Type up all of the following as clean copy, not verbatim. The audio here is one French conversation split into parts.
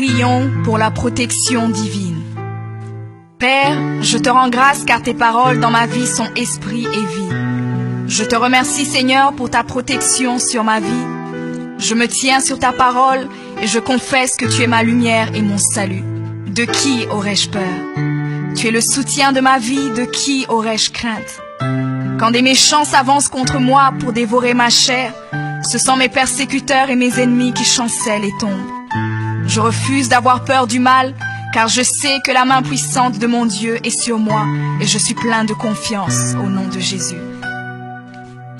Prions pour la protection divine. Père, je te rends grâce car tes paroles dans ma vie sont esprit et vie. Je te remercie Seigneur pour ta protection sur ma vie. Je me tiens sur ta parole et je confesse que tu es ma lumière et mon salut. De qui aurais-je peur? Tu es le soutien de ma vie, de qui aurais-je crainte? Quand des méchants s'avancent contre moi pour dévorer ma chair, ce sont mes persécuteurs et mes ennemis qui chancellent et tombent. Je refuse d'avoir peur du mal, car je sais que la main puissante de mon Dieu est sur moi et je suis plein de confiance au nom de Jésus.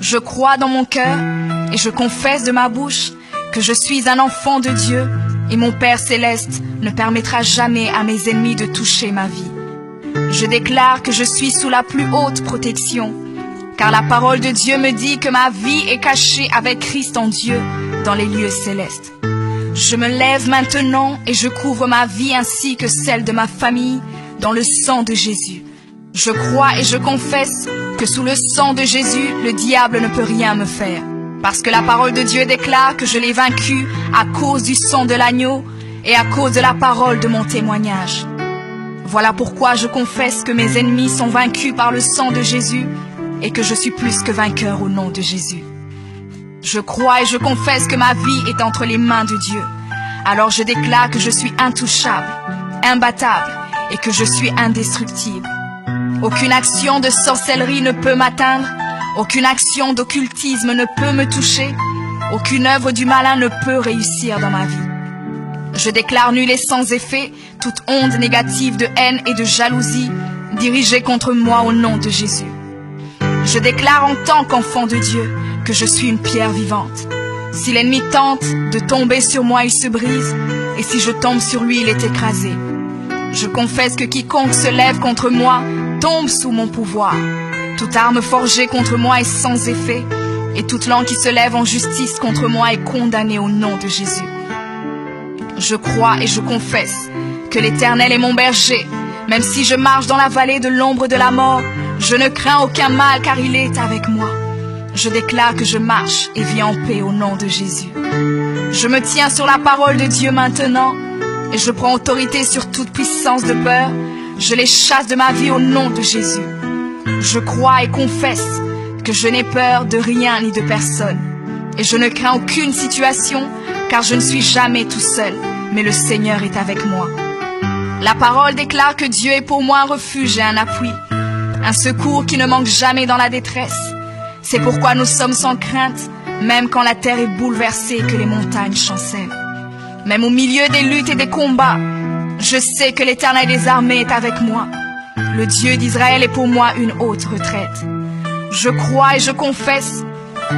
Je crois dans mon cœur et je confesse de ma bouche que je suis un enfant de Dieu et mon Père céleste ne permettra jamais à mes ennemis de toucher ma vie. Je déclare que je suis sous la plus haute protection, car la parole de Dieu me dit que ma vie est cachée avec Christ en Dieu dans les lieux célestes. Je me lève maintenant et je couvre ma vie ainsi que celle de ma famille dans le sang de Jésus. Je crois et je confesse que sous le sang de Jésus, le diable ne peut rien me faire, parce que la parole de Dieu déclare que je l'ai vaincu à cause du sang de l'agneau et à cause de la parole de mon témoignage. Voilà pourquoi je confesse que mes ennemis sont vaincus par le sang de Jésus et que je suis plus que vainqueur au nom de Jésus. Je crois et je confesse que ma vie est entre les mains de Dieu. Alors je déclare que je suis intouchable, imbattable et que je suis indestructible. Aucune action de sorcellerie ne peut m'atteindre, aucune action d'occultisme ne peut me toucher, aucune œuvre du malin ne peut réussir dans ma vie. Je déclare nul et sans effet toute onde négative de haine et de jalousie dirigée contre moi au nom de Jésus. Je déclare en tant qu'enfant de Dieu que je suis une pierre vivante. Si l'ennemi tente de tomber sur moi, il se brise, et si je tombe sur lui, il est écrasé. Je confesse que quiconque se lève contre moi tombe sous mon pouvoir. Toute arme forgée contre moi est sans effet, et toute langue qui se lève en justice contre moi est condamnée au nom de Jésus. Je crois et je confesse que l'Éternel est mon berger. Même si je marche dans la vallée de l'ombre de la mort, je ne crains aucun mal car il est avec moi. Je déclare que je marche et vis en paix au nom de Jésus. Je me tiens sur la parole de Dieu maintenant et je prends autorité sur toute puissance de peur. Je les chasse de ma vie au nom de Jésus. Je crois et confesse que je n'ai peur de rien ni de personne. Et je ne crains aucune situation car je ne suis jamais tout seul, mais le Seigneur est avec moi. La parole déclare que Dieu est pour moi un refuge et un appui, un secours qui ne manque jamais dans la détresse. C'est pourquoi nous sommes sans crainte, même quand la terre est bouleversée et que les montagnes chancellent. Même au milieu des luttes et des combats, je sais que l'Éternel des armées est avec moi. Le Dieu d'Israël est pour moi une haute retraite. Je crois et je confesse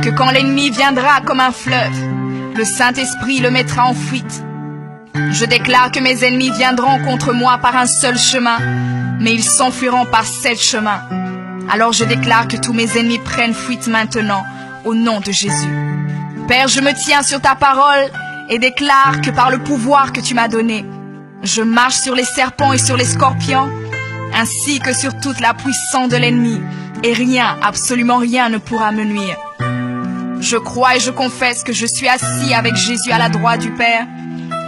que quand l'ennemi viendra comme un fleuve, le Saint-Esprit le mettra en fuite. Je déclare que mes ennemis viendront contre moi par un seul chemin, mais ils s'enfuiront par 7 chemins. Alors je déclare que tous mes ennemis prennent fuite maintenant, au nom de Jésus. Père, je me tiens sur ta parole et déclare que par le pouvoir que tu m'as donné, je marche sur les serpents et sur les scorpions, ainsi que sur toute la puissance de l'ennemi, et rien, absolument rien ne pourra me nuire. Je crois et je confesse que je suis assis avec Jésus à la droite du Père,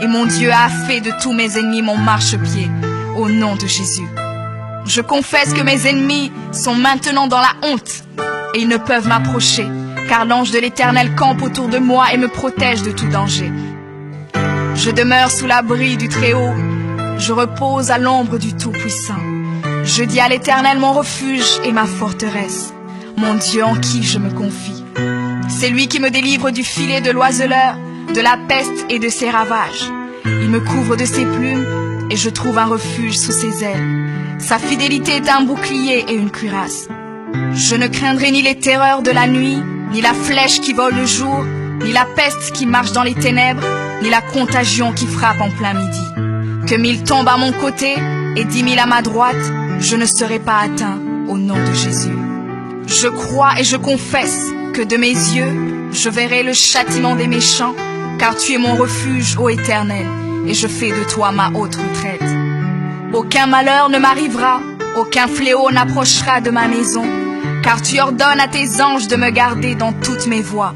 et mon Dieu a fait de tous mes ennemis mon marchepied, au nom de Jésus. Je confesse que mes ennemis sont maintenant dans la honte, et ils ne peuvent m'approcher, car l'ange de l'Éternel campe autour de moi et me protège de tout danger. Je demeure sous l'abri du Très-Haut, je repose à l'ombre du Tout-Puissant. Je dis à l'Éternel mon refuge et ma forteresse, mon Dieu en qui je me confie. C'est lui qui me délivre du filet de l'oiseleur, de la peste et de ses ravages. Il me couvre de ses plumes et je trouve un refuge sous ses ailes. Sa fidélité est un bouclier et une cuirasse. Je ne craindrai ni les terreurs de la nuit, ni la flèche qui vole le jour, ni la peste qui marche dans les ténèbres, ni la contagion qui frappe en plein midi. Que 1000 tombent à mon côté et 10 000 à ma droite, je ne serai pas atteint au nom de Jésus. Je crois et je confesse que de mes yeux, je verrai le châtiment des méchants, car tu es mon refuge, ô Éternel, et je fais de toi ma haute retraite. Aucun malheur ne m'arrivera, aucun fléau n'approchera de ma maison, car tu ordonnes à tes anges de me garder dans toutes mes voies.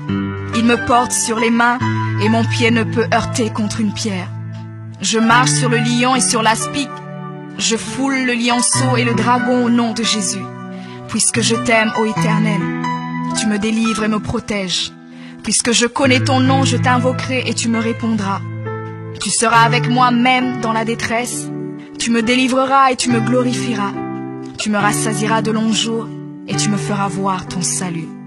Ils me portent sur les mains, et mon pied ne peut heurter contre une pierre. Je marche sur le lion et sur l'aspic. Je foule le lionceau et le dragon au nom de Jésus. Puisque je t'aime, ô Éternel, tu me délivres et me protèges. Puisque je connais ton nom, je t'invoquerai et tu me répondras. Tu seras avec moi même dans la détresse. Tu me délivreras et tu me glorifieras. Tu me rassasieras de longs jours et tu me feras voir ton salut.